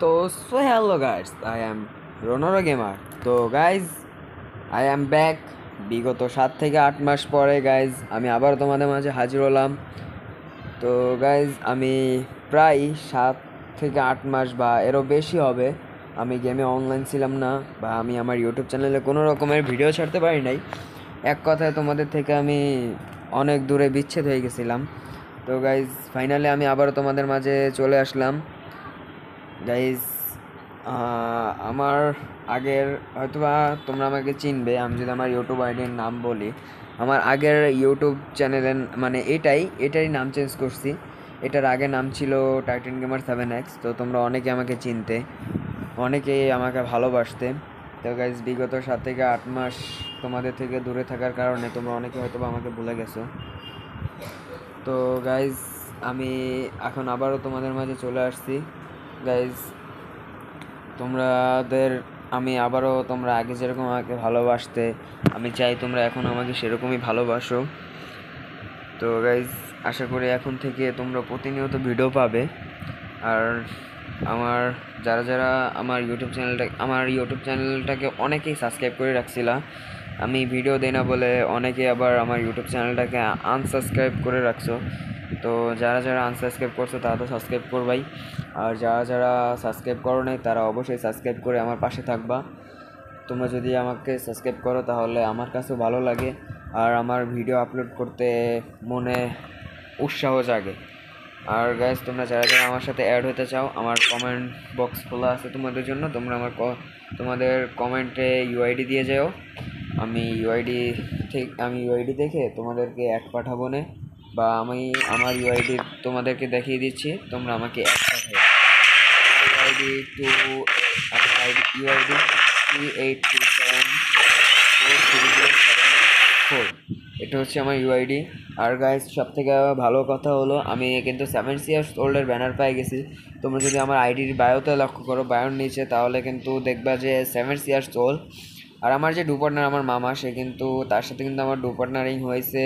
তো so hello guys, I am Ronaro gamer. তো guys, I am back. বিগত 7 থেকে 8 মাস পরে গাইজ আমি আবার তোমাদের মাঝে হাজির হলাম। তো গাইজ, আমি প্রায় 7 থেকে 8 মাস বা এরও বেশি হবে আমি গেমে অনলাইন ছিলাম না, বা আমি আমার ইউটিউব চ্যানেলে কোনো রকমের ভিডিও ছাড়তে পারি নাই। এক কথায় তোমাদের থেকে আমি অনেক দূরে বিচ্ছেদ হয়ে গেছিলাম। তো গাইজ, ফাইনালি আমি আবারও তোমাদের মাঝে চলে আসলাম। গাইজ, আমার আগের হয়তোবা তোমরা আমাকে চিনবে আমি যদি আমার ইউটিউব আইডির নাম বলি। আমার আগের ইউটিউব চ্যানেলের মানে এটারই নাম চেঞ্জ করছি। এটার আগে নাম ছিল টাইটান গেমার 7X। তো তোমরা অনেকে আমাকে চিনতে, অনেকেই আমাকে ভালোবাসতে। তো গাইজ, বিগত 7 থেকে 8 মাস তোমাদের থেকে দূরে থাকার কারণে তোমরা অনেকে হয়তোবা আমাকে ভুলে গেছো। তো গাইজ, আমি এখন আবারও তোমাদের মাঝে চলে আসছি। গাইজ, তোমাদের আমি আবারও, তোমরা আগে যেরকম আমাকে ভালোবাসতে, আমি চাই তোমরা এখন আমাকে সেরকমই ভালোবাসো। তো গাইজ, আশা করি এখন থেকে তোমরা প্রতিনিয়ত ভিডিও পাবে। আর আমার যারা যারা আমার ইউটিউব চ্যানেলটাকে অনেকেই সাবস্ক্রাইব করে রাখছিলা, আমি ভিডিও দেই না বলে অনেকে আবার আমার ইউটিউব চ্যানেলটাকে আনসাবস্ক্রাইব করে রাখছো। তো যারা যারা আনসাবস্ক্রাইব করছো তারা তো সাবস্ক্রাইব করবাই, আর যারা যারা সাবস্ক্রাইব করো নাই তারা অবশ্যই সাবস্ক্রাইব করে আমার পাশে থাকবা। তোমরা যদি আমাকে সাবস্ক্রাইব করো তাহলে আমার কাছেও ভালো লাগে, আর আমার ভিডিও আপলোড করতে মনে উৎসাহ জাগে। আর গাইজ, তোমরা যারা যারা আমার সাথে অ্যাড হতে চাও, আমার কমেন্ট বক্স খোলা আছে তোমাদের জন্য। তোমরা তোমাদের কমেন্টে ইউআইডি দিয়ে যাও। আমি ইউআইডি দেখে তোমাদেরকে অ্যাড পাঠাবো না, বা আমি আমার ইউআইডি তোমাদেরকে দেখিয়ে দিচ্ছি, তোমরা আমাকে অ্যাড পাঠাও। ইউআইডি টু আমার ইউআইডি 38274307 এটা হচ্ছে আমার ইউআইডি। আর গাইজ, সব থেকে ভালো কথা হলো আমি কিন্তু 7 ইয়ার্স ওল্ডের ব্যানার পেয়ে গেছি। তোমরা যদি আমার আইডির বায়োতে লক্ষ্য করো, বায়োর নিচে, তাহলে কিন্তু দেখবা যে 7 ইয়ার্স ওল্ড। আর আমার যে ডু পার্টনার, আমার মামা, সে কিন্তু, তার সাথে কিন্তু আমার ডু পার্টনারিং হয়েছে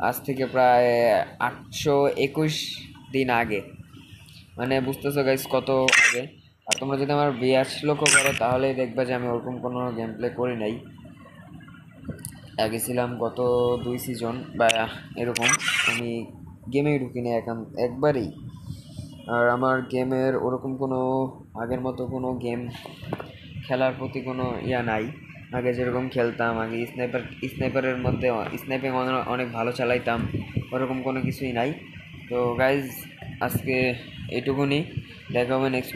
আজ থেকে প্রায় 821 দিন আগে। মানে বুঝতেছো গাইজ কত আগে। আর তোমরা যদি আমার বিয়াস লক্ষ্য করো তাহলেই দেখবা যে আমি ওরকম কোনো গেম প্লে করি নাই। আগে ছিলাম গত 2 সিজন বা এরকম, আমি গেমেই ঢুকিনি একবারেই। আর আমার গেমের ওরকম কোনো আগের মতো কোনো গেম খেলার প্রতি কোনো নাই। আগে যেরকম খেলতাম, আগে স্নাইপারের মধ্যে স্নাইপিং অনেক ভালো চালাইতাম, ওরকম কোনো কিছুই নাই। তো গাইজ, আজকে এটুকুনি, দেখা হবে নেক্সট।